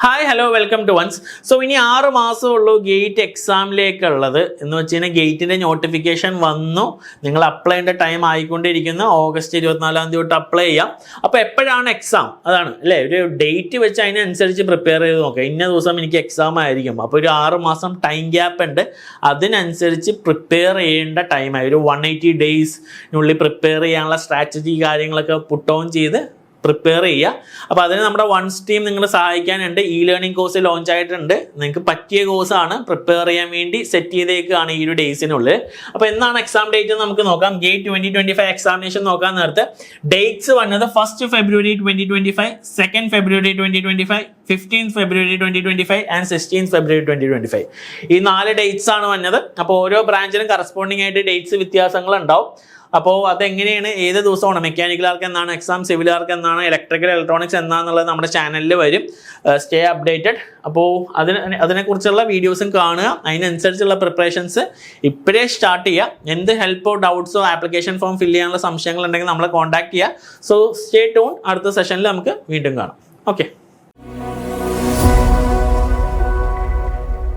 Hi hello welcome to ones. So ഇനി 6 മാസമുള്ളൂ gate എക്സാമിലേക്കുള്ളത് എന്ന് വെച്ച് കഴിഞ്ഞാൽ ഗേറ്റിൻ്റെ നോട്ടിഫിക്കേഷൻ വന്നു. നിങ്ങൾ അപ്ലൈ ചെയ്യേണ്ട ടൈം ആയിക്കൊണ്ടിരിക്കുന്നു. ഓഗസ്റ്റ് 24 തൊട്ട് അപ്ലൈ ചെയ്യാം. അപ്പോൾ എപ്പോഴാണ് എക്സാം അതാണ് അല്ലേ, ഒരു ഡേറ്റ് വെച്ച് അതിനനുസരിച്ച് പ്രിപ്പയർ ചെയ്ത് നോക്കാം. ഇന്ന ദിവസം എനിക്ക് എക്സാം ആയിരിക്കും, അപ്പോൾ ഒരു 6 മാസം ടൈം ഗ്യാപ്പ് ഉണ്ട്. അതിനനുസരിച്ച് പ്രിപ്പയർ ചെയ്യേണ്ട ടൈമായി ഒരു 180 ഡേയ്സിനുള്ളിൽ പ്രിപ്പയർ ചെയ്യാനുള്ള സ്ട്രാറ്റജി കാര്യങ്ങളൊക്കെ പുട്ട് ഓൺ ചെയ്ത് പ്രിപ്പയർ ചെയ്യുക. അപ്പോൾ അതിന് നമ്മുടെ വൺസ് ടീം നിങ്ങളെ സഹായിക്കാനുണ്ട്. ഇ ലേണിംഗ് കോഴ്സ് ലോഞ്ച് ആയിട്ടുണ്ട്. നിങ്ങൾക്ക് പറ്റിയ കോഴ്സാണ്, പ്രിപ്പയർ ചെയ്യാൻ വേണ്ടി സെറ്റ് ചെയ്തേക്കാണ് ഈ ഒരു ഡേയ്സിനുള്ളിൽ. അപ്പോൾ എന്നാണ് എക്സാം ഡേറ്റ് നമുക്ക് നോക്കാം. ഗേറ്റ് 2025 എക്സാമിനേഷൻ നോക്കാൻ നേരത്തെ ഡേറ്റ്സ് വന്നത് 1st February 2025, 2nd February 2025, 15th February 2025 and 16th February 2025. ഈ 4 ഡേറ്റ്സ് ആണ് വന്നത്. അപ്പോൾ ഓരോ ബ്രാഞ്ചിനും കറസ്പോണ്ടിങ് ആയിട്ട് ഡേറ്റ്സ് വ്യത്യാസങ്ങൾ ഉണ്ടാവും. അപ്പോൾ അതെങ്ങനെയാണ്, ഏത് ദിവസമാണ്, മെക്കാനിക്കലുകാർക്ക് എന്നാണ് എക്സാം, സിവിലുകാർക്ക് എന്നാണ്, ഇലക്ട്രിക്കൽ ഇലക്ട്രോണിക്സ് എന്നാന്നുള്ളത് നമ്മുടെ ചാനലിൽ വരും. Stay updated. അപ്പോൾ അതിനെക്കുറിച്ചുള്ള വീഡിയോസും കാണുക. അതിനനുസരിച്ചുള്ള പ്രിപ്പറേഷൻസ് ഇപ്പോഴേ സ്റ്റാർട്ട് ചെയ്യുക. എന്ത് ഹെൽപ്പോ ഡൗട്ട്സോ ആപ്ലിക്കേഷൻ ഫോം ഫില്ല് ചെയ്യാനുള്ള സംശയങ്ങളുണ്ടെങ്കിൽ നമ്മളെ കോൺടാക്ട് ചെയ്യുക. So stay tune. അടുത്ത സെഷനിൽ നമുക്ക് വീണ്ടും കാണാം. ഓക്കെ.